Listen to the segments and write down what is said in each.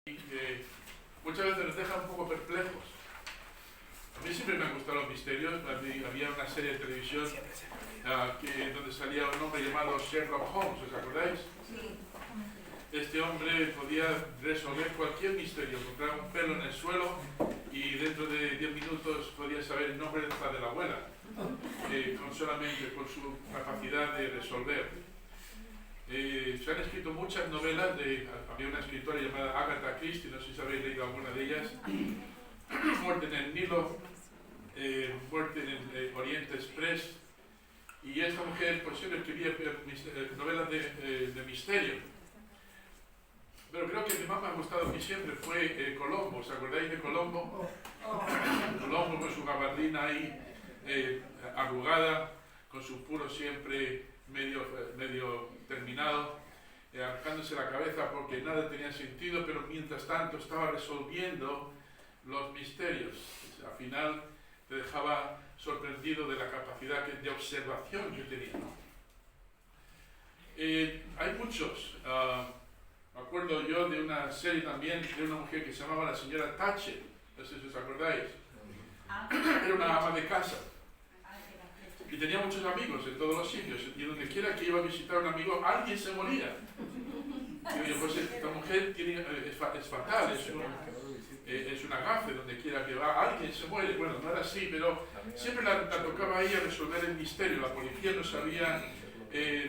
y que muchas veces nos dejan un poco perplejos. A mí siempre me han gustado los misterios. Había una serie de televisión donde salía un hombre llamado Sherlock Holmes, ¿os acordáis? Sí. Este hombre podía resolver cualquier misterio, encontrar un pelo en el suelo y dentro de 10 minutos podía saber el nombre de la abuela, solamente por su capacidad de resolver. Se han escrito muchas novelas, había una escritora llamada Agatha Christie, no sé si habéis leído alguna de ellas, Muerte en el Nilo, Muerte en el Oriente Express, y esta mujer pues siempre escribía novelas de misterio. Pero creo que el que más me ha gustado a mí siempre fue Colombo. ¿Os acordáis de Colombo? Colombo con su gabardina ahí arrugada, con su puro siempre medio terminado, arrancándose la cabeza porque nada tenía sentido, pero mientras tanto estaba resolviendo los misterios. Al final te dejaba sorprendido de la capacidad de observación que tenía. Hay muchos. Me acuerdo yo de una serie también de una mujer que se llamaba la señora Thatcher, no sé si os acordáis. Era una ama de casa y tenía muchos amigos en todos los sitios, y donde quiera que iba a visitar a un amigo, alguien se moría. Y yo, pues esta mujer es fatal, es una gafe, donde quiera que va, alguien se muere. Bueno, no era así, pero siempre la tocaba a ella resolver el misterio. La policía no sabía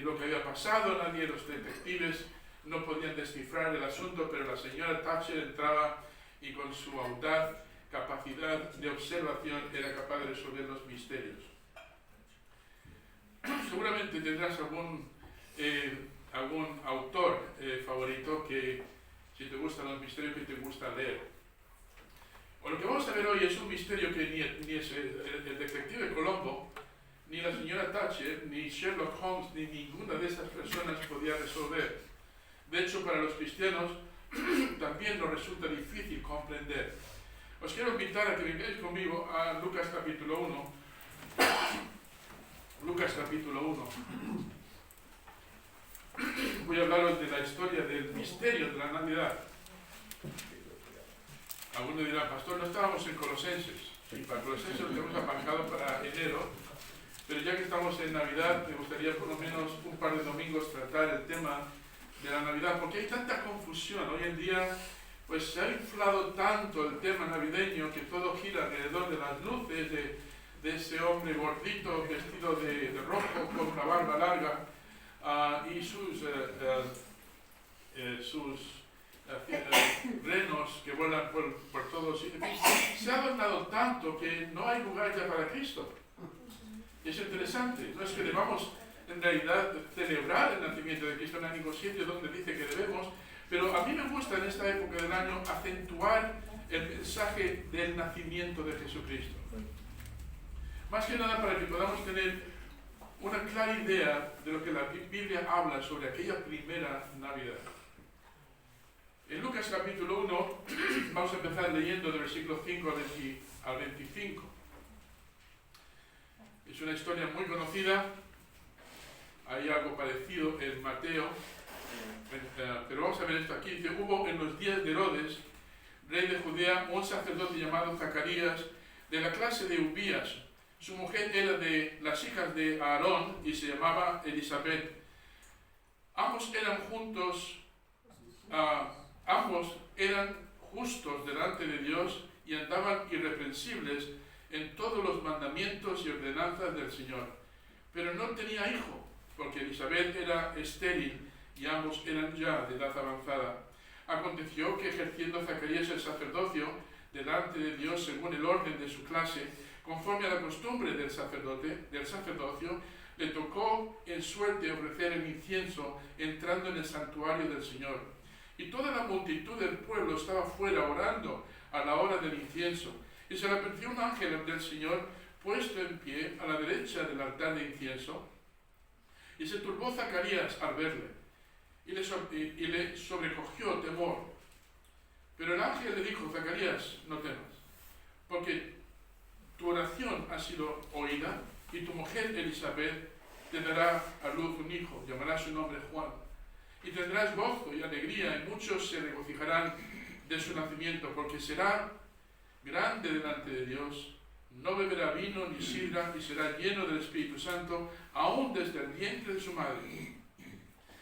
lo que había pasado, nadie, los detectives no podían descifrar el asunto, pero la señora Thatcher entraba y con su audaz capacidad de observación era capaz de resolver los misterios. Seguramente tendrás algún autor favorito que, si te gustan los misterios, que te gusta leer. Lo que vamos a ver hoy es un misterio que ni es el detective Colombo, ni la señora Thatcher, ni Sherlock Holmes, ni ninguna de esas personas podía resolver. De hecho, para los cristianos también nos resulta difícil comprender. Os quiero invitar a que vengáis conmigo a Lucas capítulo 1. Lucas capítulo 1. Voy a hablaros de la historia del misterio de la Navidad. Algunos dirán, pastor, no estábamos en Colosenses. Y para Colosenses lo tenemos aparcado para enero. Pero ya que estamos en Navidad, me gustaría por lo menos un par de domingos tratar el tema de la Navidad, porque hay tanta confusión. Hoy en día pues se ha inflado tanto el tema navideño que todo gira alrededor de las luces, de ese hombre gordito vestido de rojo con una barba larga y sus renos que vuelan por todos sitios. Se ha adornado tanto que no hay lugar ya para Cristo. Y es interesante, no es que debamos en realidad celebrar el nacimiento de Cristo en ningún sitio donde dice que debemos, pero a mí me gusta en esta época del año acentuar el mensaje del nacimiento de Jesucristo. Más que nada para que podamos tener una clara idea de lo que la Biblia habla sobre aquella primera Navidad. En Lucas capítulo 1 vamos a empezar leyendo del versículo 5 al 25. Es una historia muy conocida. Hay algo parecido en Mateo, pero vamos a ver esto aquí. Dice, hubo en los días de Herodes, rey de Judea, un sacerdote llamado Zacarías, de la clase de Ubías. Su mujer era de las hijas de Aarón y se llamaba Elisabet. Ambos eran justos delante de Dios y andaban irreprensibles en todos los mandamientos y ordenanzas del Señor. Pero no tenía hijo, porque Elisabet era estéril y ambos eran ya de edad avanzada. Aconteció que ejerciendo Zacarías el sacerdocio delante de Dios según el orden de su clase, conforme a la costumbre del sacerdocio, le tocó en suerte ofrecer el incienso entrando en el santuario del Señor. Y toda la multitud del pueblo estaba fuera orando a la hora del incienso. Y se le apareció un ángel del Señor puesto en pie a la derecha del altar de incienso. Y se turbó Zacarías al verle, y le sobrecogió temor. Pero el ángel le dijo, Zacarías, no temas, porque tu oración ha sido oída, y tu mujer Elisabet te dará a luz un hijo, llamará su nombre Juan. Y tendrás gozo y alegría, y muchos se regocijarán de su nacimiento, porque será grande delante de Dios, no beberá vino ni sidra, y será lleno del Espíritu Santo, aún desde el vientre de su madre.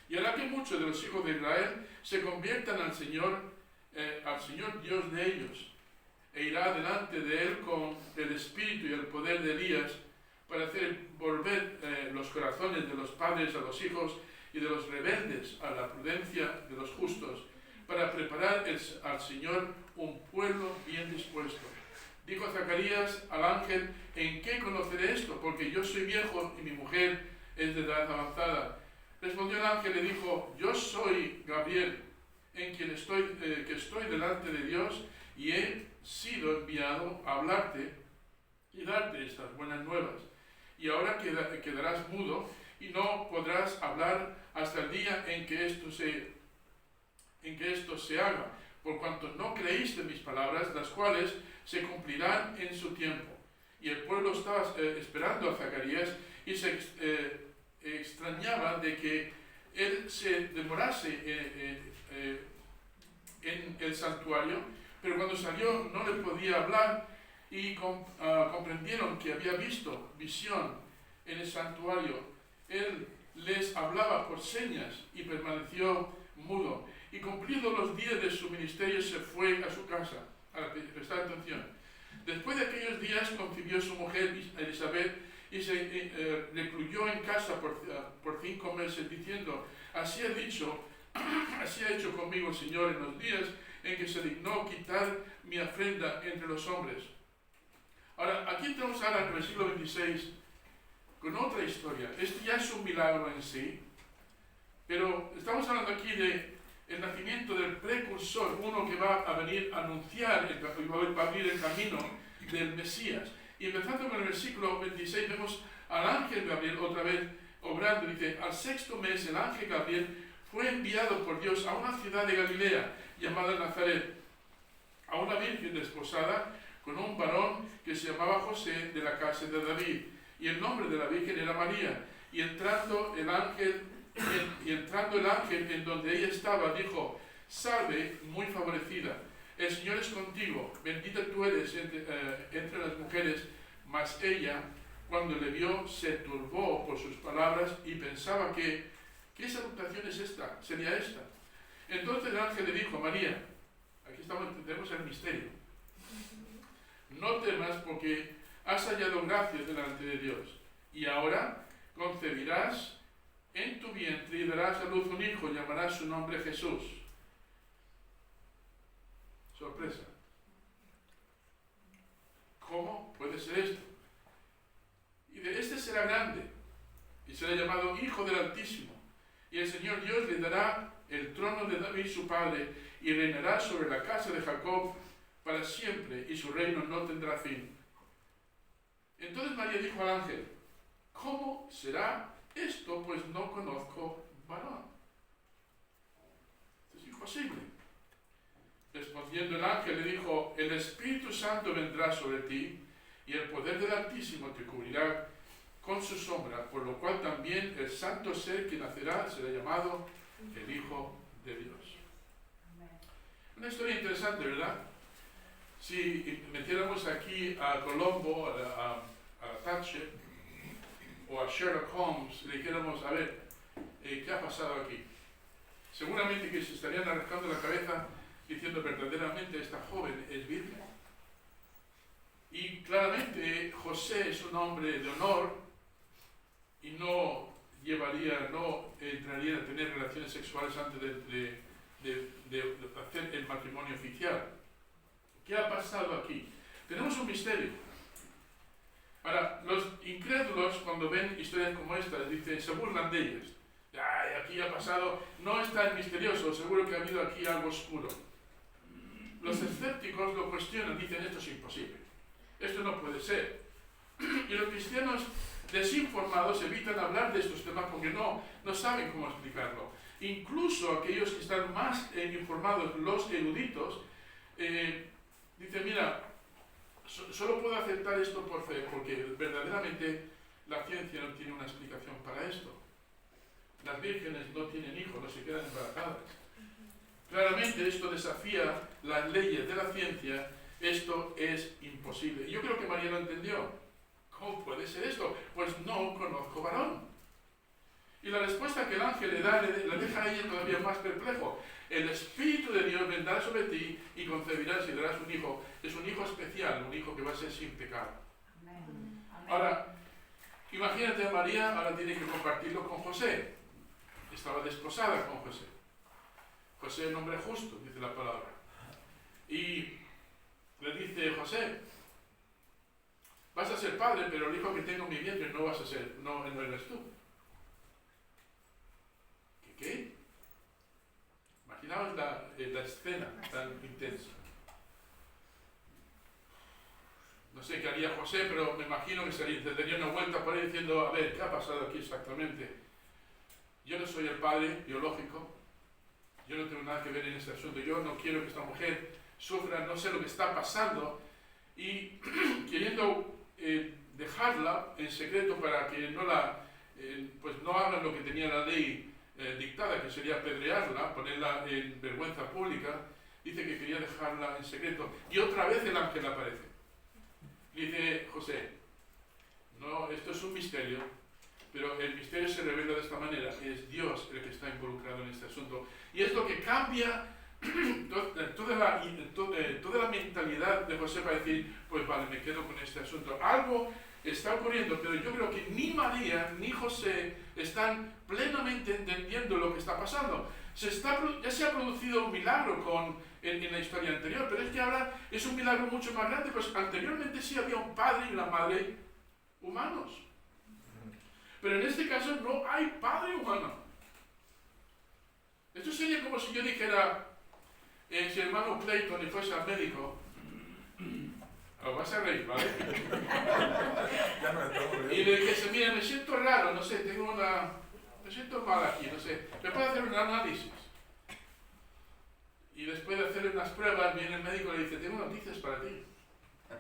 Y hará que muchos de los hijos de Israel se conviertan al Señor Dios de ellos, e irá delante de él con el espíritu y el poder de Elías, para hacer volver los corazones de los padres a los hijos y de los rebeldes a la prudencia de los justos, para preparar al Señor un pueblo bien dispuesto. Dijo Zacarías al ángel: ¿en qué conoceré esto? Porque yo soy viejo y mi mujer es de edad avanzada. Respondió el ángel y le dijo: yo soy Gabriel, que estoy delante de Dios, y he sido enviado a hablarte y darte estas buenas nuevas. Y ahora quedarás mudo y no podrás hablar hasta el día en que esto se haga, por cuanto no creíste mis palabras, las cuales se cumplirán en su tiempo. Y el pueblo estaba esperando a Zacarías y se extrañaba de que él se demorase en el santuario, pero cuando salió no le podía hablar, y comprendieron que había visto visión en el santuario. Él les hablaba por señas y permaneció mudo. Y cumplidos los días de su ministerio se fue a su casa. Ahora, prestad atención. Después de aquellos días concibió su mujer Elizabeth y se recluyó en casa por 5 meses, diciendo: así ha hecho conmigo el Señor en los días en que se dignó quitar mi ofrenda entre los hombres. Ahora, aquí entramos ahora en el versículo 26 con otra historia. Este ya es un milagro en sí, pero estamos hablando aquí de el nacimiento del precursor, uno que va a venir a anunciar, va a abrir el camino del Mesías. Y empezando con el versículo 26 vemos al ángel Gabriel otra vez obrando. Dice: al 6º mes el ángel Gabriel fue enviado por Dios a una ciudad de Galilea llamada Nazaret, a una virgen desposada con un varón que se llamaba José, de la casa de David, y el nombre de la virgen era María. Y entrando el ángel en donde ella estaba, dijo: salve, muy favorecida, el Señor es contigo, bendita tú eres entre las mujeres. Mas ella, cuando le vio, se turbó por sus palabras y pensaba ¿qué salutación es esta? ¿Sería esta? Entonces el ángel le dijo: María, aquí tenemos el misterio, no temas, porque has hallado gracia delante de Dios, y ahora concebirás en tu vientre y darás a luz un hijo, llamarás su nombre Jesús. Sorpresa. ¿Cómo puede ser esto? Y de este será grande, y será llamado Hijo del Altísimo, y el Señor Dios le dará el trono de David su padre, y reinará sobre la casa de Jacob para siempre, y su reino no tendrá fin. Entonces María dijo al ángel: ¿cómo será esto? Pues no conozco varón. Esto es imposible. Respondiendo el ángel le dijo: el Espíritu Santo vendrá sobre ti, y el poder del Altísimo te cubrirá con su sombra, por lo cual también el santo ser que nacerá será llamado el Hijo de Dios. Una historia interesante, ¿verdad? Si metiéramos aquí a Colombo, a Thatcher o a Sherlock Holmes, le dijéramos: a ver, ¿qué ha pasado aquí? Seguramente que se estarían arrancando la cabeza diciendo: verdaderamente esta joven es virgen. Y claramente José es un hombre de honor y no entraría a tener relaciones sexuales antes de hacer el matrimonio oficial. ¿Qué ha pasado aquí? Tenemos un misterio. Ahora, los incrédulos, cuando ven historias como estas, dicen, se burlan de ellas. Ay, aquí ha pasado, no es tan misterioso, seguro que ha habido aquí algo oscuro. Los escépticos lo cuestionan, dicen: esto es imposible, esto no puede ser. Y los cristianos desinformados evitan hablar de estos temas porque no saben cómo explicarlo. Incluso aquellos que están más informados, los eruditos, dicen: mira, solo puedo aceptar esto por fe, porque verdaderamente la ciencia no tiene una explicación para esto. Las vírgenes no tienen hijos, no se quedan embarazadas. Claramente esto desafía las leyes de la ciencia, esto es imposible. Y yo creo que María lo entendió. ¿Cómo puede ser esto? Pues no conozco varón. Y la respuesta que el ángel le da la deja a ella todavía más perplejo. El Espíritu de Dios vendrá sobre ti y concebirás y darás un hijo. Es un hijo especial, un hijo que va a ser sin pecado. Amén. Ahora, imagínate a María, ahora tiene que compartirlo con José. Estaba desposada con José. José es un hombre justo, dice la palabra. Y le dice, José, vas a ser padre, pero el hijo que tengo en mi vientre no vas a ser, no eres tú. ¿Qué? Imaginaos la escena tan intensa. No sé qué haría José, pero me imagino que se daría una vuelta por ahí diciendo, a ver, ¿qué ha pasado aquí exactamente? Yo no soy el padre biológico, yo no tengo nada que ver en este asunto, yo no quiero que esta mujer sufra, no sé lo que está pasando, y queriendo dejarla en secreto para que no pues no hagan lo que tenía la ley dictada, que sería apedrearla, ponerla en vergüenza pública. Dice que quería dejarla en secreto, y otra vez el ángel aparece. Dice José, no, esto es un misterio, pero el misterio se revela de esta manera, es Dios el que está involucrado en este asunto, y es lo que cambia toda la mentalidad de José para decir, pues vale, me quedo con este asunto. Algo está ocurriendo, pero yo creo que ni María ni José están plenamente entendiendo lo que está pasando. Ya se ha producido un milagro en la historia anterior, pero es que ahora es un milagro mucho más grande, pues anteriormente sí había un padre y una madre humanos. Pero en este caso no hay padre humano. Esto sería como si yo dijera, si el hermano Clayton fuese al médico, lo vas a reír, ¿vale? Y le dijese, mira, me siento raro, no sé, me siento mal aquí, no sé, me puede hacer un análisis. Y después de hacerle unas pruebas, viene el médico y le dice, tengo noticias para ti.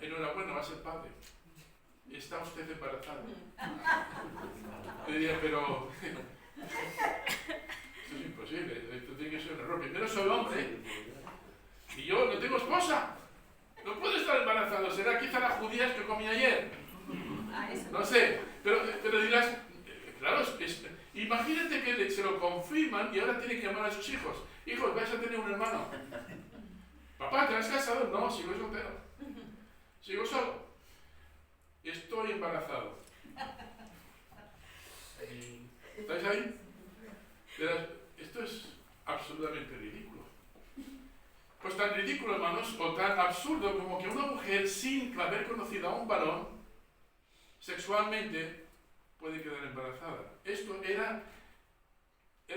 Enhorabuena, va a ser padre. ¿Está usted embarazada? Le diría, pero esto es imposible, esto tiene que ser un error. Primero soy hombre y yo no tengo esposa. No puedo estar embarazado. ¿Será quizá las judías que comí ayer? No sé, pero dirás, claro, imagínate que se lo confirman y ahora tiene que llamar a sus hijos. Hijos, vais a tener un hermano. Papá, ¿te has casado? No, sigo soltero. Sigo solo. Estoy embarazado. ¿Estáis ahí? Esto es absolutamente ridículo. Pues tan ridículo, hermanos, o tan absurdo como que una mujer sin haber conocido a un varón sexualmente puede quedar embarazada. Esto era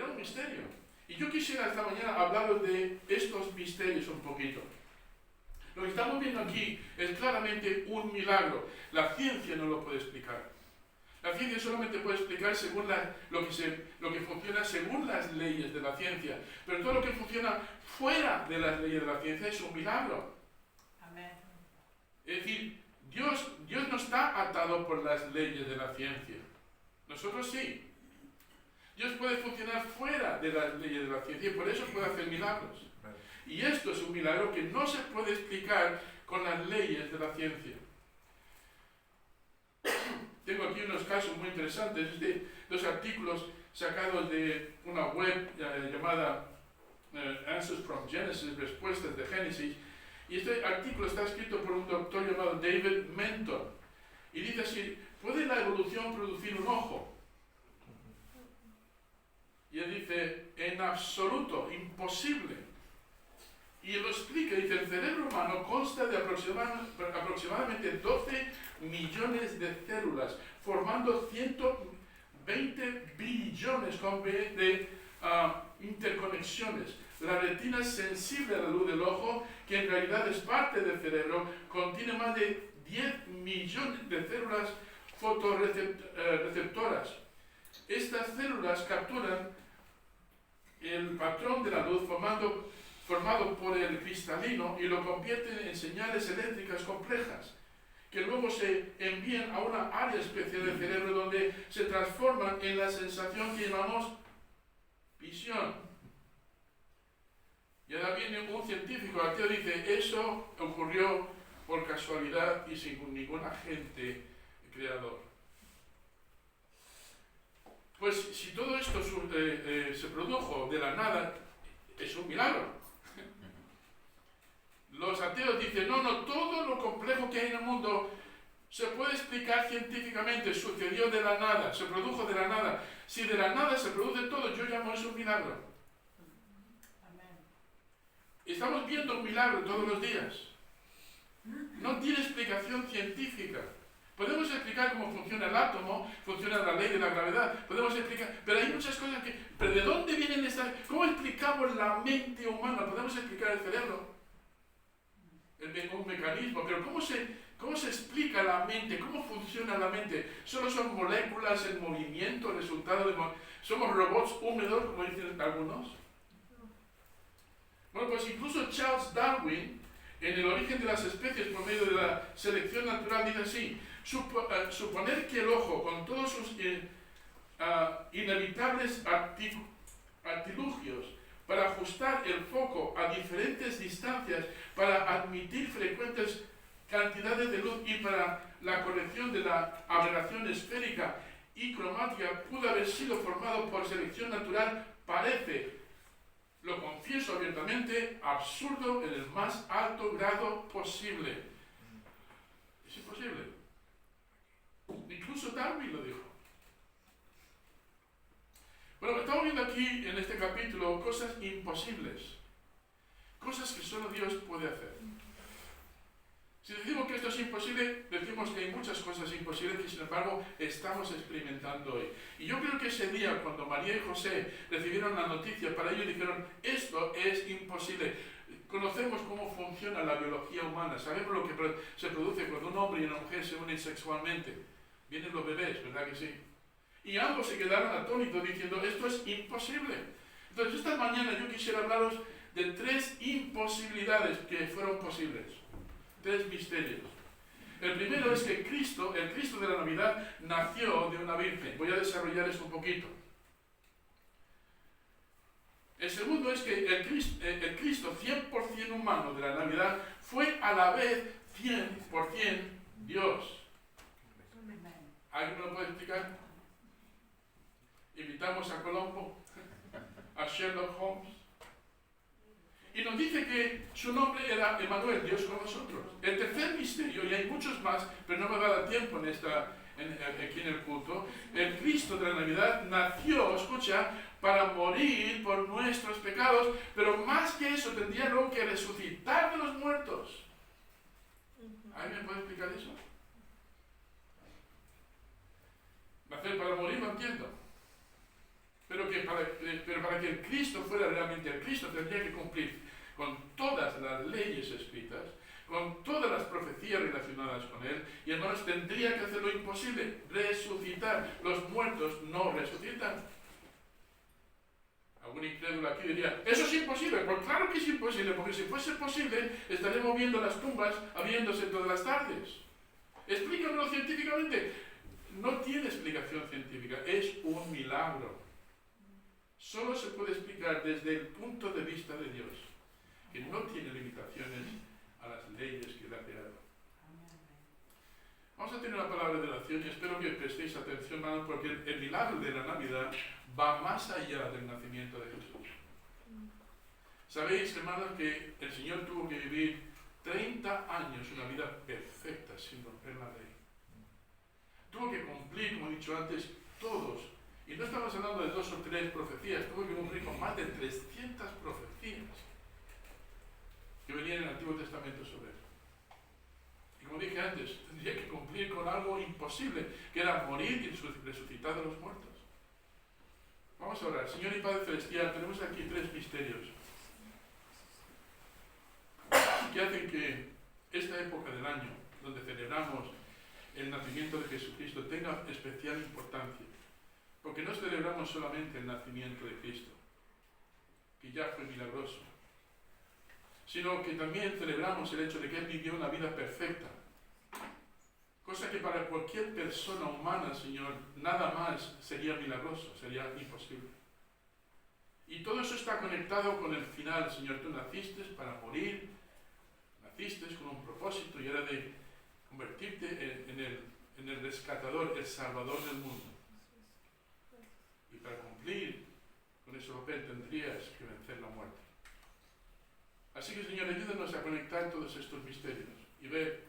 un misterio. Y yo quisiera esta mañana hablaros de estos misterios un poquito. Lo que estamos viendo aquí es claramente un milagro. La ciencia no lo puede explicar. La ciencia solamente puede explicar según lo que funciona según las leyes de la ciencia. Pero todo lo que funciona fuera de las leyes de la ciencia es un milagro. Amén. Es decir, Dios no está atado por las leyes de la ciencia. Nosotros sí. Dios puede funcionar fuera de las leyes de la ciencia y por eso puede hacer milagros. Y esto es un milagro que no se puede explicar con las leyes de la ciencia. Tengo aquí unos casos muy interesantes de dos artículos sacados de una web llamada Answers from Genesis, Respuestas de Génesis. Y este artículo está escrito por un doctor llamado David Menton. Y dice así, ¿puede la evolución producir un ojo? Y él dice, en absoluto, imposible. Y él lo explica, dice, el cerebro humano consta de aproximadamente 12 millones de células, formando 120 billones de interconexiones. La retina es sensible a la luz del ojo, que en realidad es parte del cerebro, contiene más de 10 millones de células fotorreceptoras. Estas células capturan el patrón de la luz formado por el cristalino y lo convierten en señales eléctricas complejas, que luego se envían a una área especial del cerebro donde se transforman en la sensación que llamamos visión. Y ahora viene un científico ateo y dice, eso ocurrió por casualidad y sin ningún agente creador. Pues si todo esto se produjo de la nada, es un milagro. Los ateos dicen, no, todo lo complejo que hay en el mundo se puede explicar científicamente, sucedió de la nada, se produjo de la nada. Si de la nada se produce todo, yo llamo eso un milagro. Amén. Estamos viendo un milagro todos los días. No tiene explicación científica. Podemos explicar cómo funciona el átomo, funciona la ley de la gravedad, podemos explicar, pero hay muchas cosas que... ¿Pero de dónde vienen estas? ¿Cómo explicamos la mente humana? Podemos explicar el cerebro, un mecanismo, pero ¿cómo se explica la mente? ¿Cómo funciona la mente? Solo son moléculas en movimiento, resultado de... ¿Somos robots húmedos, como dicen algunos? Bueno, pues incluso Charles Darwin, en El origen de las especies por medio de la selección natural, dice así, suponer que el ojo, con todos sus inevitables artilugios para ajustar el foco a diferentes distancias, para admitir frecuentes cantidades de luz y para la corrección de la aberración esférica y cromática, pudo haber sido formado por selección natural, parece, lo confieso abiertamente, absurdo en el más alto grado posible. Es imposible. Incluso Darwin lo dijo. Bueno, estamos viendo aquí en este capítulo cosas imposibles. Cosas que solo Dios puede hacer. Si decimos que esto es imposible, decimos que hay muchas cosas imposibles que sin embargo estamos experimentando hoy. Y yo creo que ese día cuando María y José recibieron la noticia, para ellos dijeron, esto es imposible. Conocemos cómo funciona la biología humana, sabemos lo que se produce cuando un hombre y una mujer se unen sexualmente. Vienen los bebés, ¿verdad que sí? Y ambos se quedaron atónitos diciendo, esto es imposible. Entonces esta mañana yo quisiera hablaros de 3 imposibilidades que fueron posibles. 3 misterios. El primero es que Cristo, el Cristo de la Navidad, nació de una virgen. Voy a desarrollar esto un poquito. El segundo es que el Cristo 100% humano de la Navidad fue a la vez 100% Dios. ¿Alguien me lo puede explicar? Invitamos a Colombo, a Sherlock Holmes. Y nos dice que su nombre era Emmanuel, Dios con nosotros. El tercer misterio, y hay muchos más, pero no me va a dar tiempo aquí en el culto, el Cristo de la Navidad nació, escucha, para morir por nuestros pecados, pero más que eso tendría luego que resucitar de los muertos. ¿Alguien me puede explicar eso? Nacer para morir, lo entiendo. Pero para que el Cristo fuera realmente el Cristo, tendría que cumplir con todas las leyes escritas, con todas las profecías relacionadas con él, y hermanos, tendría que hacer lo imposible, resucitar. Los muertos no resucitan. Algún incrédulo aquí diría, eso es imposible. Pues claro que es imposible, porque si fuese posible, estaríamos viendo las tumbas abriéndose todas las tardes. Explícamelo científicamente. No tiene explicación científica, es un milagro. Solo se puede explicar desde el punto de vista de Dios, que no tiene limitaciones a las leyes que él ha creado. Vamos a tener una palabra de oración y espero que prestéis atención, hermanos, porque el milagro de la Navidad va más allá del nacimiento de Jesús. Sabéis, hermanos, que el Señor tuvo que vivir 30 años una vida perfecta sin romper la ley. Tuvo que cumplir, como he dicho antes, todos. Y no estamos hablando de 2 o 3 profecías, tuvo que cumplir con más de 300 profecías que venían en el Antiguo Testamento sobre él. Y como dije antes, tendría que cumplir con algo imposible, que era morir y resucitar de los muertos. Vamos a orar. Señor y Padre Celestial, tenemos aquí 3 misterios que hacen que esta época del año, donde celebramos el nacimiento de Jesucristo, tenga especial importancia. Porque no celebramos solamente el nacimiento de Cristo, que ya fue milagroso, sino que también celebramos el hecho de que Él vivió una vida perfecta. Cosa que para cualquier persona humana, Señor, nada más sería milagroso, sería imposible. Y todo eso está conectado con el final. Señor, tú naciste para morir, naciste con un propósito y era de convertirte en el rescatador, el salvador del mundo. Y para cumplir con ese papel tendrías que vencer la muerte. Así que, Señor, ayúdanos a conectar todos estos misterios y ver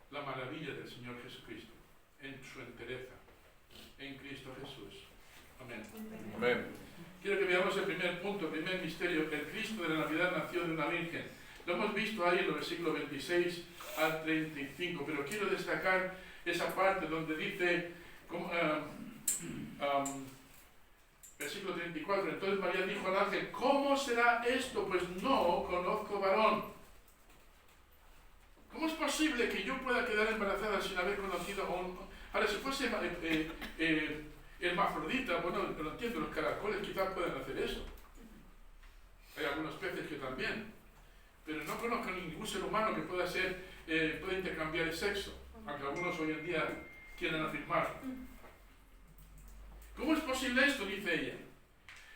la maravilla del Señor Jesucristo en su entereza, en Cristo Jesús. Amén. Amén. Quiero que veamos el primer punto, el primer misterio. El Cristo de la Navidad nació de una virgen. Lo hemos visto ahí en los versículos 26 al 35, pero quiero destacar esa parte donde dice, versículo 34, entonces María dijo al ángel, ¿cómo será esto? Pues no conozco varón. ¿Cómo es posible que yo pueda quedar embarazada sin haber conocido a un... Ahora, si fuese hermafrodita, bueno, lo entiendo, los caracoles quizás puedan hacer eso. Hay algunos peces que también. Pero no conozco a ningún ser humano que pueda pueda intercambiar el sexo, aunque algunos hoy en día quieren afirmarlo. ¿Cómo es posible esto? Dice ella.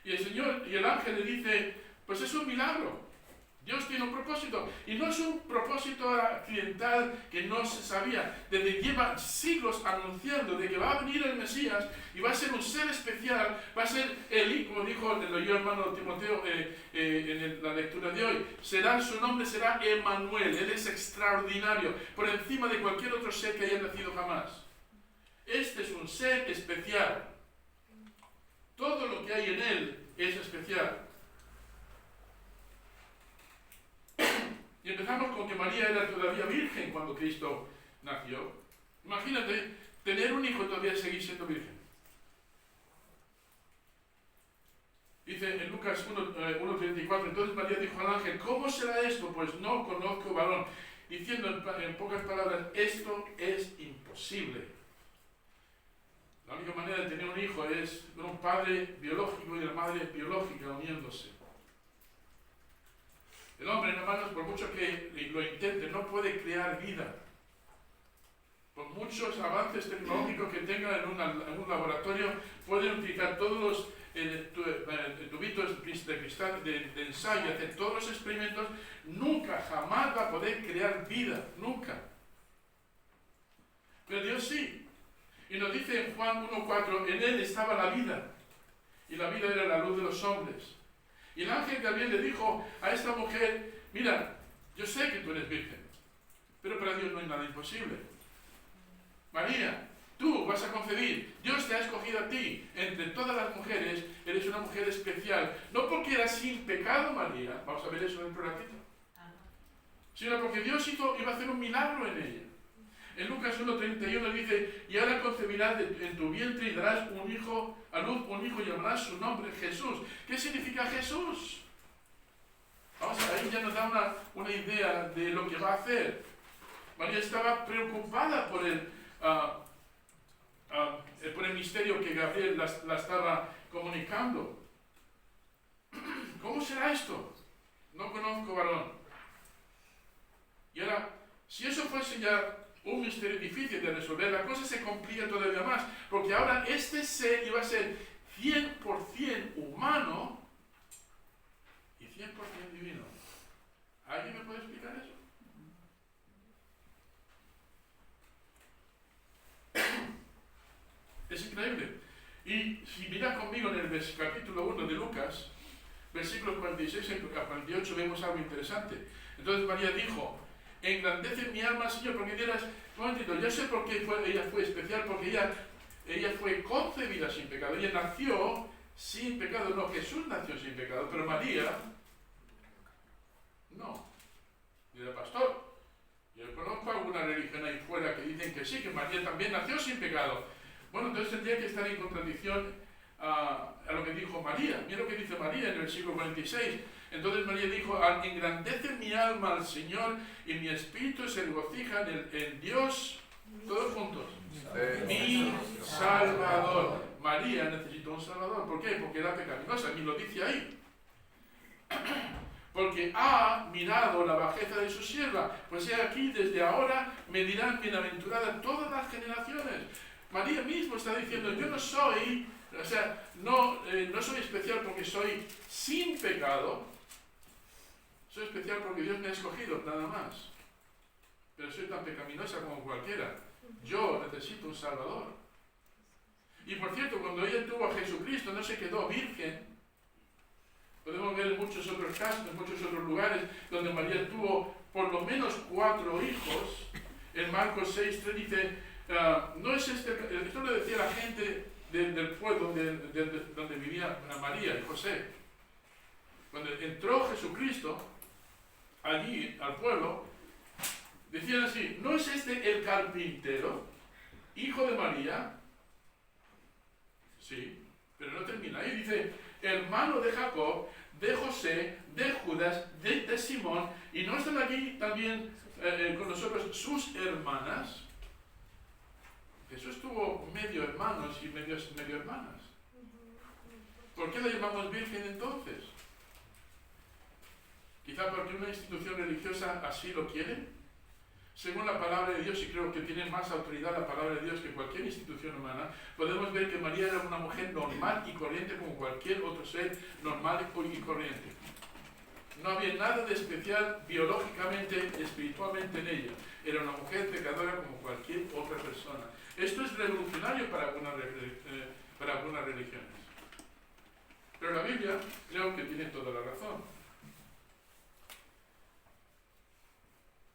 Y el ángel le dice, pues es un milagro. Dios tiene un propósito. Y no es un propósito accidental que no se sabía. Desde lleva siglos anunciando de que va a venir el Mesías y va a ser un ser especial. Va a ser como dijo el hermano Timoteo en la lectura de hoy. Su nombre será Emmanuel. Él es extraordinario. Por encima de cualquier otro ser que haya nacido jamás. Este es un ser especial. Todo lo que hay en él es especial. Y empezamos con que María era todavía virgen cuando Cristo nació. Imagínate, tener un hijo y todavía seguir siendo virgen. Dice en Lucas 1:34, entonces María dijo al ángel, ¿cómo será esto? Pues no conozco varón. Diciendo en pocas palabras, esto es imposible. La única manera de tener un hijo es de un padre biológico y de una madre biológica uniéndose. El hombre, hermanos, por mucho que lo intente, no puede crear vida. Por muchos avances tecnológicos que tenga en un laboratorio, pueden utilizar todos los tubitos de cristal de ensayo, hacer todos los experimentos, nunca, jamás va a poder crear vida, nunca. Pero Dios sí. Y nos dice en Juan 1:4, en él estaba la vida, y la vida era la luz de los hombres. Y el ángel Gabriel le dijo a esta mujer, mira, yo sé que tú eres virgen, pero para Dios no hay nada imposible. María, tú vas a concebir, Dios te ha escogido a ti, entre todas las mujeres, eres una mujer especial, no porque eras sin pecado, María, vamos a ver eso dentro de un ratito, sino porque Dios iba a hacer un milagro en ella. En Lucas 1:31 dice, y ahora concebirás en tu vientre y darás a luz un hijo y llamarás su nombre Jesús. ¿Qué significa Jesús? Vamos a ver, ahí ya nos da una idea de lo que va a hacer. María estaba preocupada por el misterio que Gabriel la estaba comunicando. ¿Cómo será esto? No conozco varón. Y ahora, si eso fuese ya un misterio difícil de resolver, la cosa se complica todavía más, porque ahora este ser iba a ser 100% humano y 100% divino. ¿Alguien me puede explicar eso? Es increíble. Y si miras conmigo en el capítulo 1 de Lucas, versículos 46 a 48, vemos algo interesante. Entonces María dijo, engrandece mi alma, Señor, porque dirás, yo sé por qué ella fue especial, porque ella fue concebida sin pecado, ella nació sin pecado, no, Jesús nació sin pecado, pero María, no. Y el pastor, yo conozco alguna religión ahí fuera que dicen que sí, que María también nació sin pecado. Bueno, entonces tendría que estar en contradicción a lo que dijo María. Mira lo que dice María en el versículo 46. Entonces María dijo, engrandece mi alma al Señor y mi espíritu se regocija en Dios, todos juntos, mi Salvador. María necesitó un Salvador. ¿Por qué? Porque era pecaminosa, y lo dice ahí. Porque ha mirado la bajeza de su sierva, pues he aquí, desde ahora me dirán bienaventurada todas las generaciones. María mismo está diciendo, yo no soy, no soy especial porque soy sin pecado, soy especial porque Dios me ha escogido, nada más. Pero soy tan pecaminosa como cualquiera. Yo necesito un Salvador. Y por cierto, cuando ella tuvo a Jesucristo, no se quedó virgen. Podemos ver en muchos otros casos, en muchos otros lugares, donde María tuvo por lo menos 4 hijos. En Marcos 6:3 dice, no es esto le decía la gente del pueblo donde vivía María y José. Cuando entró Jesucristo allí al pueblo, decían así, ¿no es este el carpintero, hijo de María? Sí, pero no termina ahí, dice, hermano de Jacob, de José, de Judas, de Simón, y no están aquí también con nosotros sus hermanas. Jesús tuvo medio hermanos y medio hermanas. ¿Por qué la llamamos virgen entonces? Quizá porque una institución religiosa así lo quiere. Según la palabra de Dios, y creo que tiene más autoridad la palabra de Dios que cualquier institución humana, podemos ver que María era una mujer normal y corriente como cualquier otro ser normal y corriente. No había nada de especial biológicamente, espiritualmente en ella. Era una mujer pecadora como cualquier otra persona. Esto es revolucionario para algunas religiones. Pero la Biblia creo que tiene toda la razón.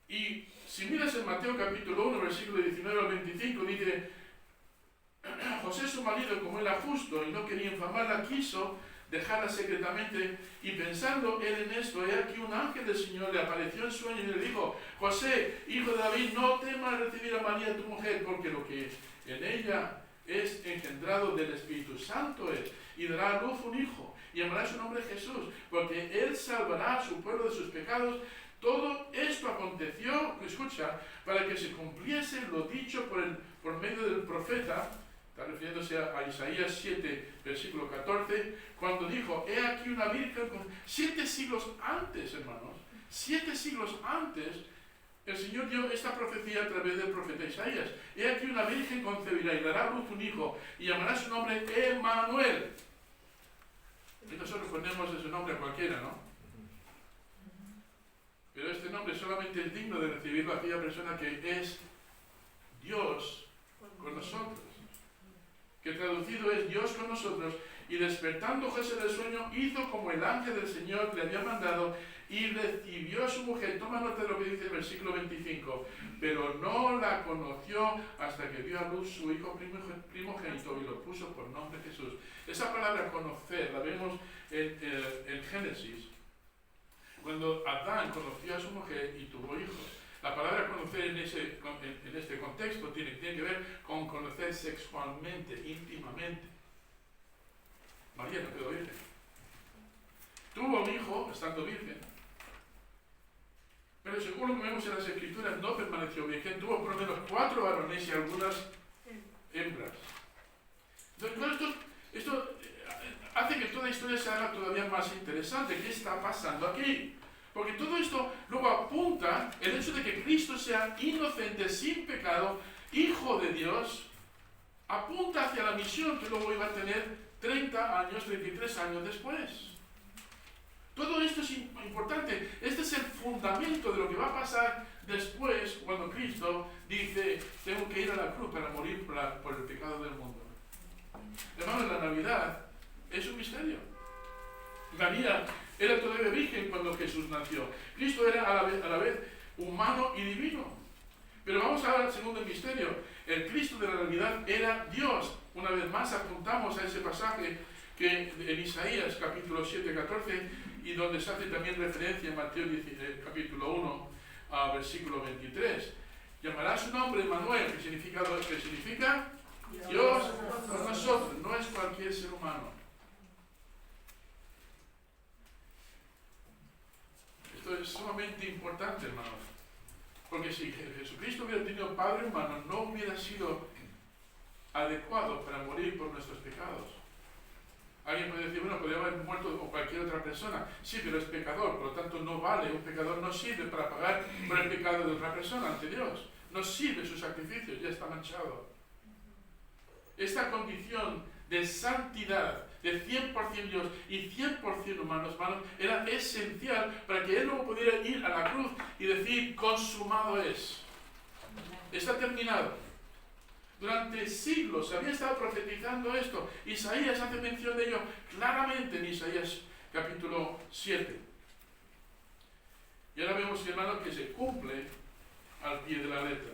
Y si miras en Mateo capítulo 1, versículo 19 al 25, dice, José su marido, como era justo y no quería infamarla, quiso dejarla secretamente, y pensando él en esto, he aquí un ángel del Señor le apareció en sueño y le dijo, José, hijo de David, no temas recibir a María tu mujer, porque lo que en ella es engendrado del Espíritu Santo es, y dará a luz un hijo, y llamará su nombre Jesús, porque él salvará a su pueblo de sus pecados. Todo esto aconteció, escucha, para que se cumpliese lo dicho por medio del profeta, está refiriéndose a Isaías 7, versículo 14, cuando dijo, he aquí una virgen, 7 siglos antes, hermanos, 7 siglos antes, el Señor dio esta profecía a través del profeta Isaías. He aquí una virgen concebirá y dará a luz un hijo, y llamará su nombre Emmanuel. Y nosotros ponemos ese nombre a cualquiera, ¿no? Pero este nombre solamente es digno de recibirlo aquella persona que es Dios con nosotros. Que traducido es Dios con nosotros. Y despertando José del sueño, hizo como el ángel del Señor le había mandado y recibió a su mujer. Toma nota de lo que dice el versículo 25. Pero no la conoció hasta que dio a luz su hijo primogénito y lo puso por nombre Jesús. Esa palabra conocer la vemos en Génesis. Cuando Adán conoció a su mujer y tuvo hijos. La palabra conocer en este contexto tiene que ver con conocer sexualmente, íntimamente. María no quedó virgen. Tuvo un hijo estando virgen. Pero según lo que vemos en las Escrituras, no permaneció virgen. Tuvo por lo menos 4 varones y algunas hembras. Entonces, esto hace que toda la historia se haga todavía más interesante. ¿Qué está pasando aquí? Porque todo esto luego apunta el hecho de que Cristo sea inocente, sin pecado, hijo de Dios, apunta hacia la misión que luego iba a tener 33 años después. Todo esto es importante. Este es el fundamento de lo que va a pasar después cuando Cristo dice, tengo que ir a la cruz para morir por el pecado del mundo. Hermanos, la Navidad es un misterio. María era todavía virgen cuando Jesús nació. Cristo era a la vez humano y divino. Pero vamos a ver el segundo misterio. El Cristo de la Navidad era Dios. Una vez más apuntamos a ese pasaje que en Isaías capítulo 7, 14 y donde se hace también referencia en Mateo capítulo 1 versículo 23. Llamará su nombre Emmanuel, que significa Dios con nosotros, no es cualquier ser humano. Esto es sumamente importante, hermanos, porque si Jesucristo hubiera tenido padre humano, no hubiera sido adecuado para morir por nuestros pecados. Alguien puede decir, bueno, podría haber muerto o cualquier otra persona. Sí, pero es pecador, por lo tanto no vale. Un pecador no sirve para pagar por el pecado de otra persona ante Dios. No sirve su sacrificio, ya está manchado. esta condición de santidad, de 100% Dios y 100% humanos, hermanos, era esencial para que Él luego pudiera ir a la cruz y decir, consumado es. Está terminado. Durante siglos se había estado profetizando esto. Isaías hace mención de ello claramente en Isaías capítulo 7. Y ahora vemos, hermanos, que se cumple al pie de la letra.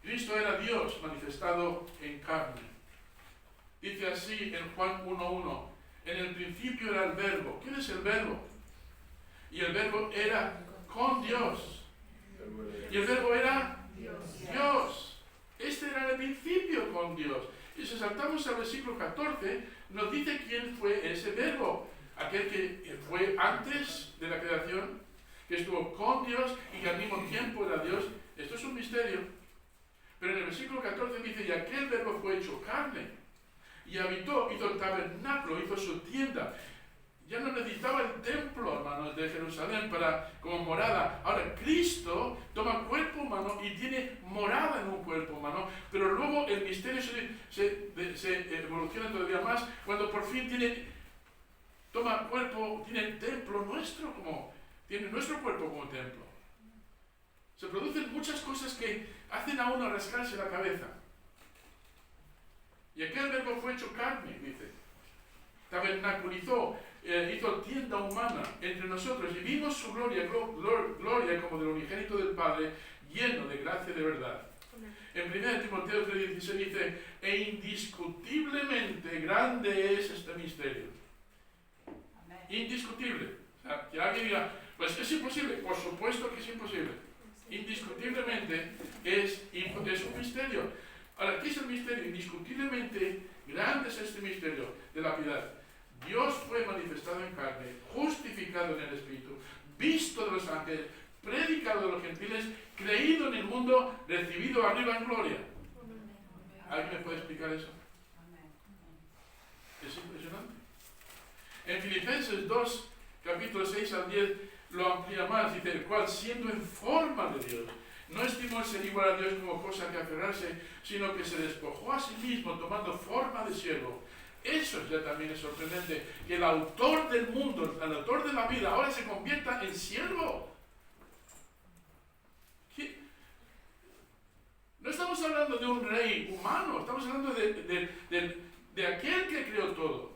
Cristo era Dios manifestado en carne. Dice así en Juan 1:1, en el principio era el Verbo. ¿Quién es el Verbo? Y el Verbo era con Dios. Y el Verbo era Dios. Este era el principio con Dios. Y si saltamos al versículo 14, nos dice quién fue ese Verbo. Aquel que fue antes de la creación, que estuvo con Dios y que al mismo tiempo era Dios. Esto es un misterio. Pero en el versículo 14 dice, y aquel Verbo fue hecho carne, y habitó, hizo el tabernáculo, hizo su tienda. Ya no necesitaba el templo, hermanos, de Jerusalén como morada. Ahora, Cristo toma cuerpo humano y tiene morada en un cuerpo humano, pero luego el misterio se evoluciona todavía más cuando por fin toma cuerpo, tiene el templo nuestro tiene nuestro cuerpo como templo. Se producen muchas cosas que hacen a uno rascarse la cabeza. Y aquel Verbo fue hecho carne, dice. Tabernaculizó, hizo tienda humana entre nosotros y vimos su gloria como del unigénito del Padre, lleno de gracia y de verdad. En 1 Timoteo 3:16 dice, e indiscutiblemente grande es este misterio. Indiscutible. O sea, que alguien diga, pues es imposible. Por supuesto que es imposible. Indiscutiblemente es un misterio. Ahora, ¿qué es el misterio? Indiscutiblemente grande es este misterio de la piedad. Dios fue manifestado en carne, justificado en el Espíritu, visto de los ángeles, predicado de los gentiles, creído en el mundo, recibido arriba en gloria. ¿Alguien me puede explicar eso? Es impresionante. En Filipenses 2, capítulos 6 al 10, lo amplía más, dice, el cual siendo en forma de Dios, no estimó el ser igual a Dios como cosa que aferrarse, sino que se despojó a sí mismo tomando forma de siervo. Eso ya también es sorprendente, que el autor del mundo, el autor de la vida, ahora se convierta en siervo. No estamos hablando de un rey humano, estamos hablando de aquel que creó todo.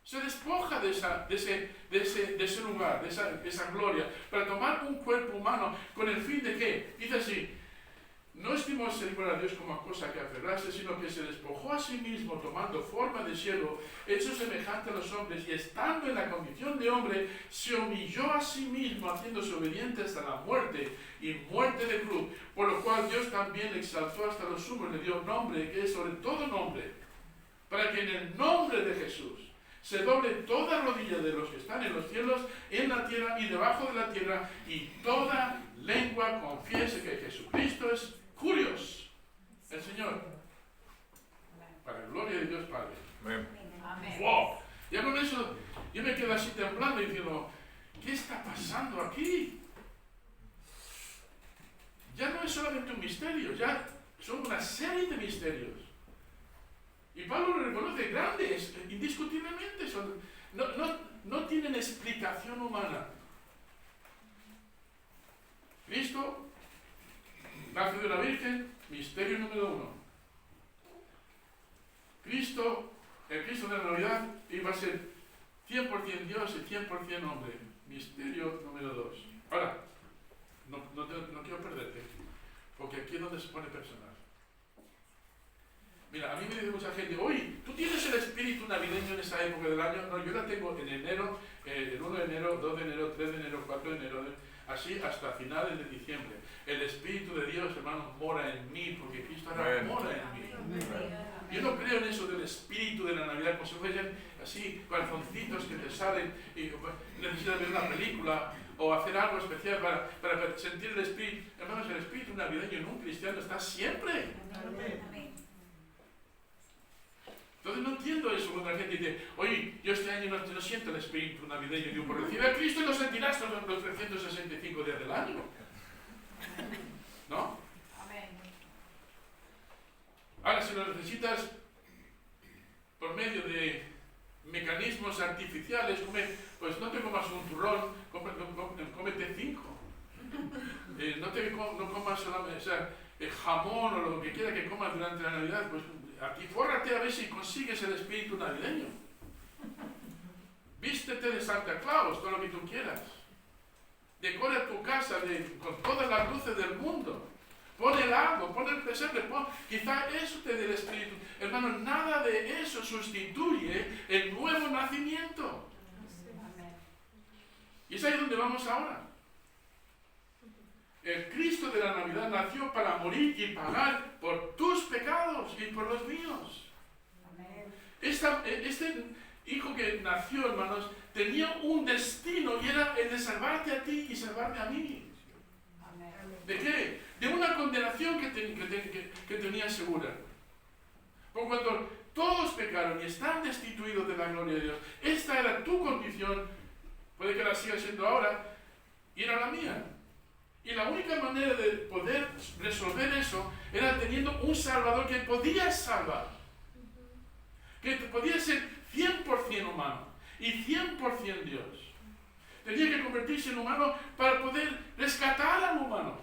Se despoja de ese lugar, de esa gloria, para tomar un cuerpo humano con el fin de ¿qué? Dice así, no estimó ser igual a Dios como a cosa que aferrarse, sino que se despojó a sí mismo tomando forma de siervo, hecho semejante a los hombres, y estando en la condición de hombre, se humilló a sí mismo, haciéndose obediente hasta la muerte, y muerte de cruz, por lo cual Dios también le exaltó hasta los sumos, le dio nombre que es sobre todo nombre, para que en el nombre de Jesús se doble toda rodilla de los que están en los cielos, en la tierra y debajo de la tierra, y toda lengua confiese que Jesucristo es Curios, el Señor. Para la gloria de Dios Padre. Amén. ¡Wow! Ya con eso, yo me quedo así temblando y diciendo, ¿qué está pasando aquí? Ya no es solamente un misterio, ya son una serie de misterios. Y Pablo lo reconoce, grandes, indiscutiblemente, no tienen explicación humana. Cristo, nace de una virgen, misterio número 1. El Cristo de la Navidad iba a ser 100% Dios y 100% hombre, misterio número 2. Ahora, no quiero perderte, porque aquí es donde se pone personal. Mira, a mí me dice mucha gente, oye, ¿tú tienes el espíritu navideño en esa época del año? No, yo la tengo en enero, el 1 de enero, 2 de enero, 3 de enero, 4 de enero, así hasta finales de diciembre. El Espíritu de Dios, hermanos, mora en mí, porque Cristo ahora mora en mí. Yo no creo en eso del espíritu de la Navidad, como si fuesen así, corazoncitos que te salen y necesitas ver una película o hacer algo especial para sentir el espíritu. Hermanos, el espíritu navideño en un cristiano está siempre. Entonces no entiendo eso cuando la gente dice, oye, yo este año no siento el espíritu navideño. Digo, por recibir a Cristo lo sentirás todos los 365 días del año. ¿No? Ahora, si lo necesitas por medio de mecanismos artificiales, pues no te comas un turrón, cómete 5. No comas solamente, o sea, el jamón o lo que quiera que comas durante la Navidad, pues aquí fórrate a ver si consigues el espíritu navideño. Vístete de Santa Claus, todo lo que tú quieras. Decora tu casa con todas las luces del mundo. Pon el árbol, pon el pesebre, quizá eso te dé el espíritu. Hermano, nada de eso sustituye el nuevo nacimiento. Y es ahí donde vamos ahora. El Cristo de la Navidad nació para morir y pagar por tus pecados y por los míos. Este hijo que nació, hermanos, tenía un destino y era el de salvarte a ti y salvarte a mí. ¿De qué? De una condenación que tenía segura. Por cuando todos pecaron y están destituidos de la gloria de Dios, esta era tu condición, puede que la siga siendo ahora, y era la mía. Y la única manera de poder resolver eso era teniendo un Salvador que podía salvar, que podía ser 100% humano y 100% Dios. Tenía que convertirse en humano para poder rescatar al humano,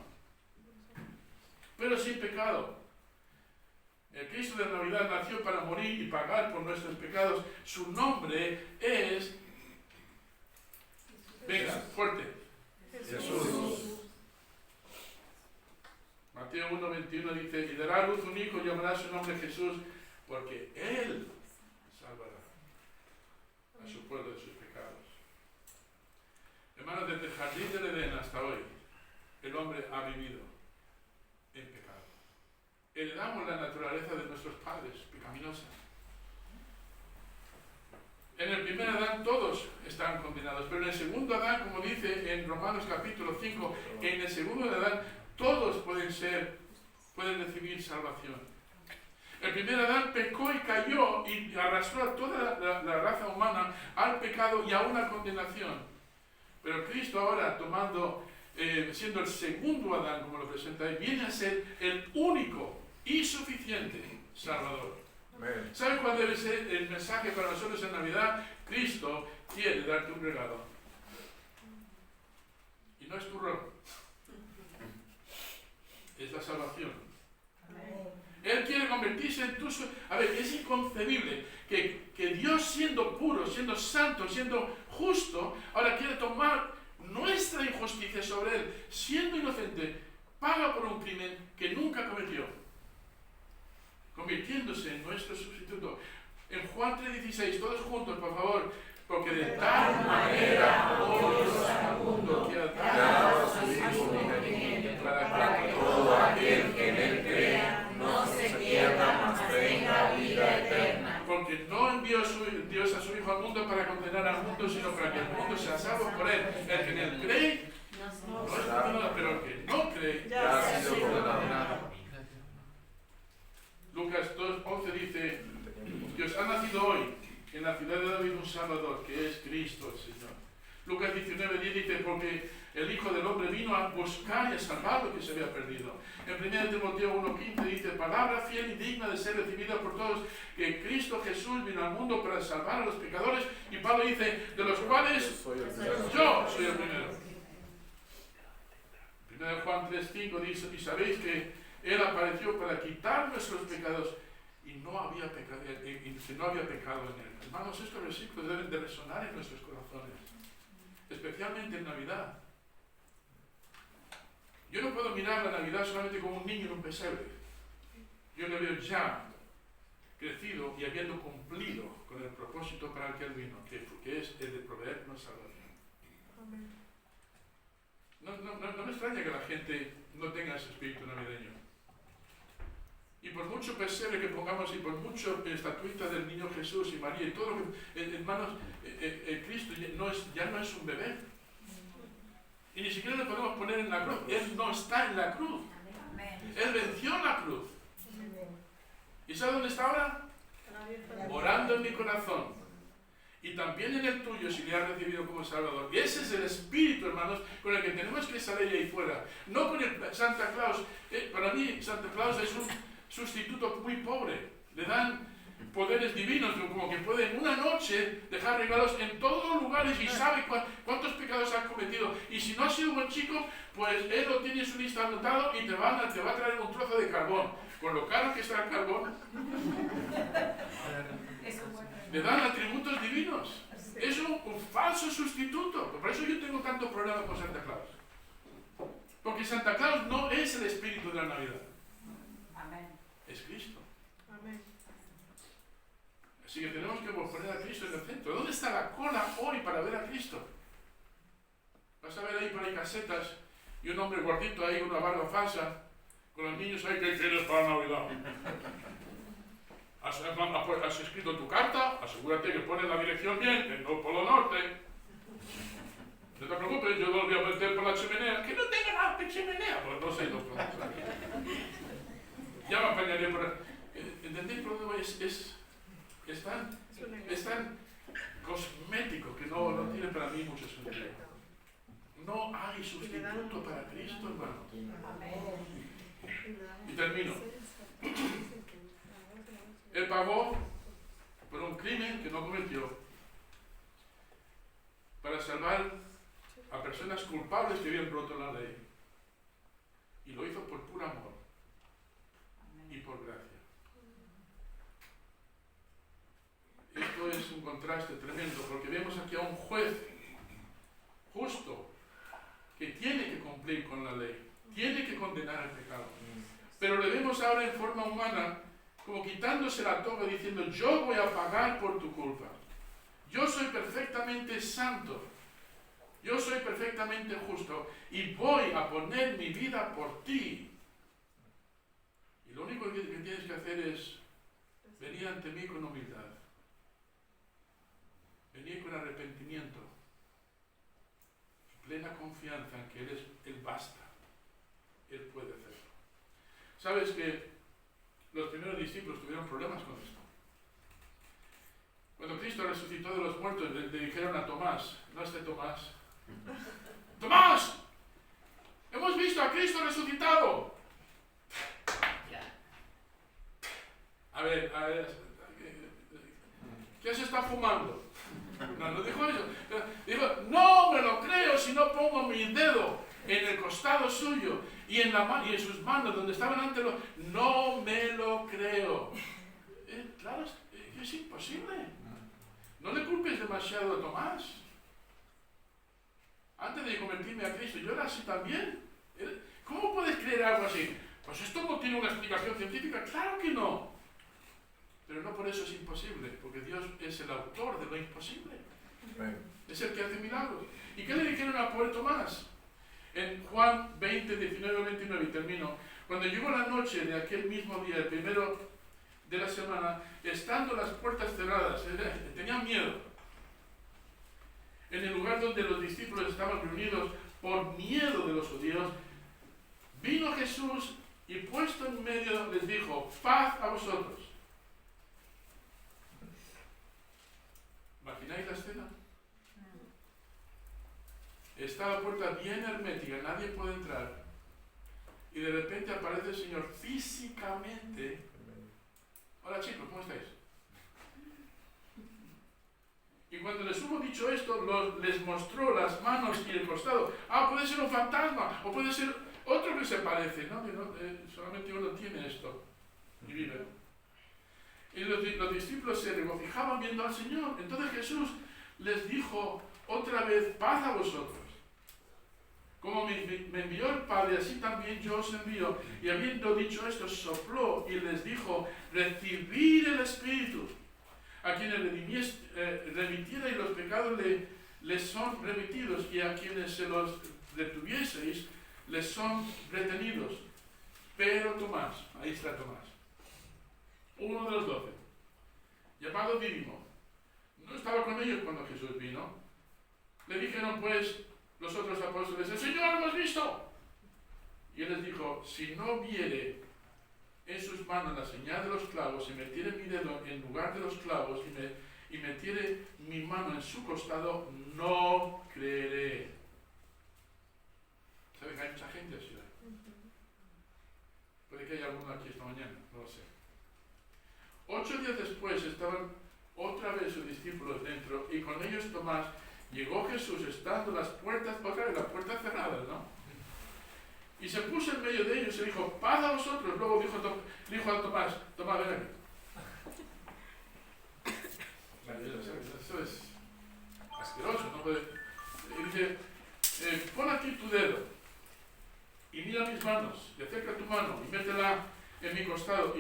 pero sin pecado. El Cristo de la Navidad nació para morir y pagar por nuestros pecados. Su nombre es... Venga, fuerte. Jesús. Mateo 1:21 dice, y dará a luz un hijo y llamará su nombre Jesús, porque Él salvará a su pueblo de sus pecados. Hermanos, desde el jardín del Edén hasta hoy, el hombre ha vivido en pecado. Heredamos la naturaleza de nuestros padres, pecaminosa. En el primer Adán todos están condenados, pero en el segundo Adán, como dice en Romanos capítulo 5, en el segundo Adán todos pueden recibir salvación. El primer Adán pecó y cayó y arrastró a toda la raza humana al pecado y a una condenación. Pero Cristo ahora, siendo el segundo Adán, como lo presenta ahí, viene a ser el único y suficiente Salvador. Amen. ¿Sabe cuál debe ser el mensaje para nosotros en Navidad? Cristo quiere darte un regalo. Y no es turrón. Es la salvación. Amen. Él quiere convertirse en tu... A ver, es inconcebible que Dios, siendo puro, siendo santo, siendo justo, ahora quiere tomar nuestra injusticia sobre Él. Siendo inocente, paga por un crimen que nunca cometió, convirtiéndose en nuestro sustituto. En Juan 3:16, todos juntos, por favor, porque de tal manera amó Dios al mundo que ha dado a su Hijo unigénito, para que todo aquel que en Él crea no se pierda, mas tenga vida eterna. Porque no envió Dios a su Hijo al mundo para condenar al mundo, sino para que el mundo sea salvo por Él. El que en Él cree no es condenado, pero el que no cree ya ha sido condenado. Lucas 2:11 dice que os ha nacido hoy en la ciudad de David un Salvador, que es Cristo el Señor. Lucas 19:10 dice, porque el Hijo del Hombre vino a buscar y a salvar lo que se había perdido. En 1 Timoteo 1:15 dice, palabra fiel y digna de ser recibida por todos, que Cristo Jesús vino al mundo para salvar a los pecadores, y Pablo dice, de los cuales yo soy el primero. 1 Juan 3:5 dice, y sabéis que Él apareció para quitar nuestros pecados, y no había pecado en Él. Hermanos, estos versículos deben de resonar en nuestros corazones, especialmente en Navidad. Yo no puedo mirar la Navidad solamente como un niño en un pesebre. Yo le veo ya crecido y habiendo cumplido con el propósito para el que Él vino, que es el de proveernos salvación. No me extraña que la gente no tenga ese espíritu navideño. Y por mucho pesebre que pongamos y por mucho estatuita del niño Jesús y María y todo lo que, hermanos, Cristo ya no es un bebé. Y ni siquiera le podemos poner en la cruz. Él no está en la cruz. Él venció la cruz. ¿Y sabe dónde está ahora? Morando en mi corazón. Y también en el tuyo, si le has recibido como Salvador. Y ese es el espíritu, hermanos, con el que tenemos que salir ahí fuera. No con el Santa Claus. Para mí, Santa Claus es sustituto muy pobre. Le dan poderes divinos, como que puede en una noche dejar regalos en todos los lugares y sabe cuántos pecados ha cometido. Y si no ha sido un buen chico, pues él lo tiene en su lista anotado y te va a traer un trozo de carbón. Con lo caro que está el carbón, le dan atributos divinos. Es un falso sustituto. Por eso yo tengo tanto problema con Santa Claus. Porque Santa Claus no es el espíritu de la Navidad. Amén. Es Cristo. Amén. Así que tenemos que poner a Cristo en el centro. ¿Dónde está la cola hoy para ver a Cristo? Vas a ver ahí por ahí casetas y un hombre gordito ahí, una barba falsa, con los niños ahí, ¿qué quieres para Navidad? ¿Has escrito tu carta? Asegúrate que pones la dirección bien, en el Polo Norte. No te preocupes, yo lo voy a meter por la chimenea. Que no tenga nada de chimenea. Pues no sé, no. Ya me apañaré por ahí. ¿Entendéis por dónde voy? Es tan cosmético que no tiene para mí mucho sentido. No hay sustituto para Cristo, hermano. Y termino. Él pagó por un crimen que no cometió para salvar a personas culpables que habían roto la ley. Y lo hizo por puro amor y por gracia. Esto es un contraste tremendo, porque vemos aquí a un juez justo que tiene que cumplir con la ley, tiene que condenar el pecado. Pero le vemos ahora en forma humana, como quitándose la toga diciendo, yo voy a pagar por tu culpa. Yo soy perfectamente santo. Yo soy perfectamente justo y voy a poner mi vida por ti. Y lo único que tienes que hacer es venir ante mí con humildad. Venir con arrepentimiento. Plena confianza en que Él basta. Él puede hacerlo. ¿Sabes que los primeros discípulos tuvieron problemas con esto? Cuando Cristo resucitó de los muertos, le dijeron a Tomás, no este Tomás, ¡Tomás! ¡Hemos visto a Cristo resucitado! A ver, ¿qué se está fumando? No dijo eso. Dijo, no me lo creo si no pongo mi dedo en el costado suyo y en sus manos donde estaban antes los... No me lo creo. Claro, es imposible. No le culpes demasiado a Tomás. Antes de convertirme a Cristo, yo era así también. ¿Cómo puedes creer algo así? Pues esto no tiene una explicación científica. Claro que no. Pero no por eso es imposible, porque Dios es el autor de lo imposible. Es el que hace milagros. ¿Y qué le dijeron a pobre Tomás? En Juan 20, 19, 29, y termino. Cuando llegó la noche de aquel mismo día, el primero de la semana, estando las puertas cerradas, tenían miedo. En el lugar donde los discípulos estaban reunidos por miedo de los judíos, vino Jesús y puesto en medio les dijo, paz a vosotros. ¿Imagináis la escena? Está la puerta bien hermética, nadie puede entrar. Y de repente aparece el Señor físicamente. Hola chicos, ¿cómo estáis? Y cuando les hubo dicho esto, les mostró las manos y el costado. Puede ser un fantasma, o puede ser otro que se parece. No, solamente uno tiene esto y vive. Y los discípulos se regocijaban viendo al Señor. Entonces Jesús les dijo otra vez, paz a vosotros. Como me envió el Padre, así también yo os envío. Y habiendo dicho esto, sopló y les dijo, recibid el Espíritu. A quienes remitiera y los pecados les son remitidos, y a quienes se los retuvieseis, les son retenidos. Pero Tomás, ahí está Tomás, uno de los 12, llamado Dídimo, no estaba con ellos cuando Jesús vino. Le dijeron pues los otros apóstoles, el Señor lo hemos visto. Y él les dijo, si no viere en sus manos la señal de los clavos, y metiere mi dedo en lugar de los clavos, y metiere mi mano en su costado, no creeré. ¿Sabe que hay mucha gente así? Puede que que hay alguno aquí esta mañana, no lo sé. 8 días después estaban otra vez sus discípulos dentro y con ellos Tomás. Llegó Jesús estando las puertas, otra vez las puertas cerradas, ¿no? Y se puso en medio de ellos y dijo, paz a vosotros. Luego dijo a Tomás, Tomás, ven aquí. Eso es asqueroso, ¿no? Y dice, pon aquí tu dedo y mira mis manos, y acerca tu mano y métela en mi costado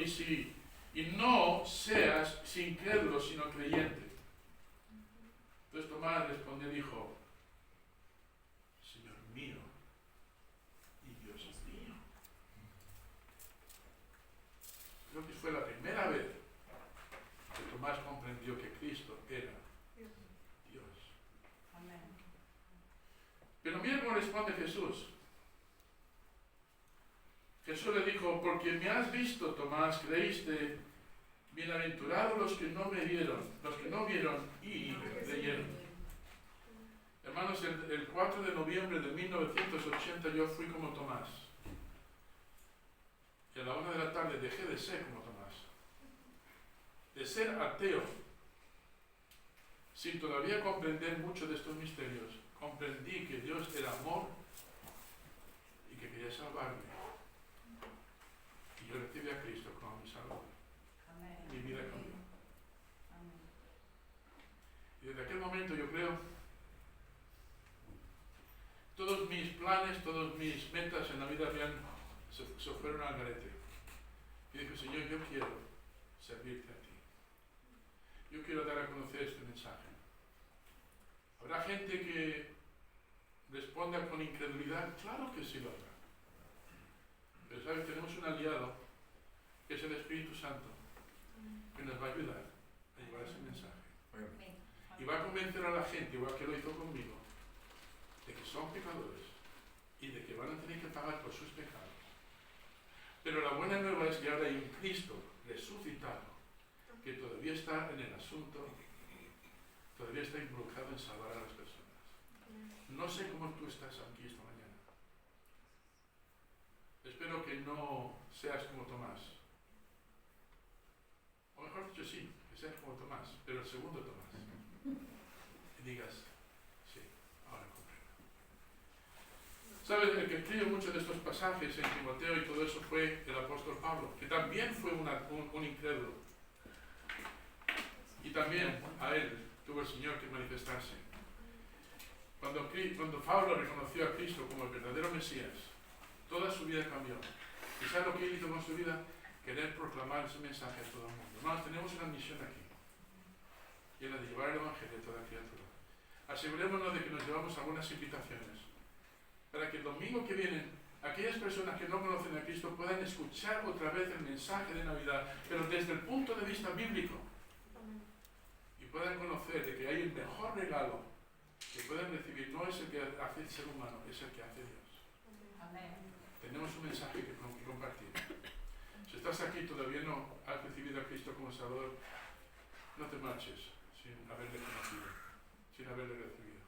y no seas incrédulo sino creyente. Entonces Tomás respondió y dijo, Señor mío y Dios mío. Creo que fue la primera vez que Tomás comprendió que Cristo era Dios. Amén. Pero mira cómo responde Jesús. Jesús le dijo, porque me has visto, Tomás, creíste. Bienaventurados los que no vieron y creyeron. Hermanos, el 4 de noviembre de 1980 yo fui como Tomás. Y a la 1 de la tarde dejé de ser como Tomás. De ser ateo, sin todavía comprender mucho de estos misterios, comprendí que Dios era amor y que quería salvarme. Y yo recibí a Cristo como mi Salvador. Mi vida cambió. Y desde aquel momento yo creo, todos mis planes, todas mis metas en la vida se fueron al garete. Y dije, Señor, yo quiero servirte a ti. Yo quiero dar a conocer este mensaje. ¿Habrá gente que responda con incredulidad? Claro que sí lo habrá. Pero ¿sabes? Tenemos un aliado que es el Espíritu Santo, que nos va a ayudar a llevar ese mensaje. Y va a convencer a la gente, igual que lo hizo conmigo, de que son pecadores y de que van a tener que pagar por sus pecados. Pero la buena nueva es que ahora hay un Cristo resucitado que todavía está en el asunto, todavía está involucrado en salvar a las personas. No sé cómo tú estás aquí esta mañana. Espero que no seas como Tomás. O mejor dicho, sí, que seas como Tomás, pero el segundo Tomás. Y digas, sí, ahora comprendo. ¿Sabes? El que escribió muchos de estos pasajes en Timoteo y todo eso fue el apóstol Pablo, que también fue un incrédulo. Y también a él tuvo el Señor que manifestarse. Cuando Pablo reconoció a Cristo como el verdadero Mesías, toda su vida cambió. ¿Y sabe lo que él hizo con su vida? Querer proclamar ese mensaje a todo el mundo. Hermanos, tenemos una misión aquí. Y es la de llevar el Evangelio a toda criatura. Asegurémonos de que nos llevamos algunas invitaciones. Para que el domingo que viene, aquellas personas que no conocen a Cristo puedan escuchar otra vez el mensaje de Navidad, pero desde el punto de vista bíblico. Y puedan conocer de que hay el mejor regalo que pueden recibir. No es el que hace el ser humano, es el que hace Dios. Amén. Tenemos un mensaje que compartir. Si estás aquí y todavía no has recibido a Cristo como Salvador, no te marches sin haberle conocido, sin haberle recibido.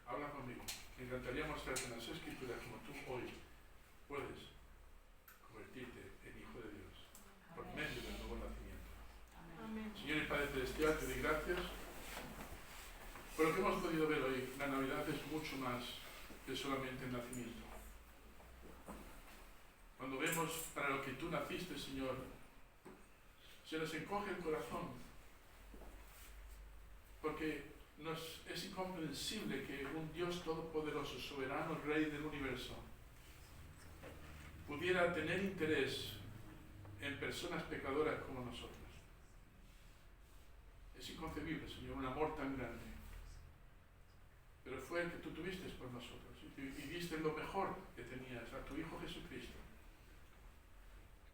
Habla conmigo. Me encantaría mostrarte en las Escrituras como tú hoy puedes convertirte en hijo de Dios por medio del nuevo nacimiento. Amén. Señor y Padre Celestial, te doy gracias por lo que hemos podido ver hoy. La Navidad es mucho más que solamente el nacimiento. Cuando vemos para lo que tú naciste, Señor, se nos encoge el corazón, porque es incomprensible que un Dios todopoderoso, soberano, Rey del universo, pudiera tener interés en personas pecadoras como nosotros. Es inconcebible, Señor, un amor tan grande. Pero fue el que tú tuviste por nosotros y diste lo mejor que tenías, a tu Hijo Jesucristo.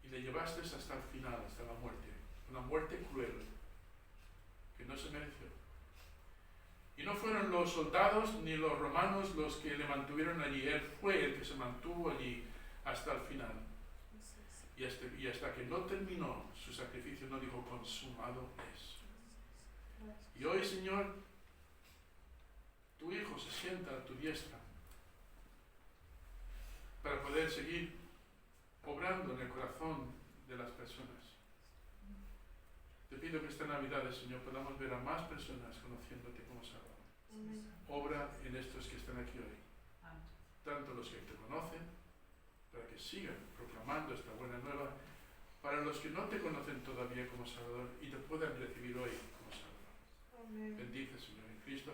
Y le llevaste hasta el final, hasta la muerte. Una muerte cruel que no se mereció. Y no fueron los soldados ni los romanos los que le mantuvieron allí. Él fue el que se mantuvo allí hasta el final. Y hasta que no terminó su sacrificio, no dijo, consumado es. Y hoy, Señor, tu Hijo se sienta a tu diestra para poder seguir obrando en el corazón corazón de las personas. Te pido que esta Navidad, Señor, podamos ver a más personas conociéndote como Salvador. Amén. Obra en estos que están aquí hoy, Amén. tanto los que te conocen, para que sigan proclamando esta buena nueva, para los que no te conocen todavía como Salvador y te puedan recibir hoy como Salvador. Amén. Bendice, Señor, en Cristo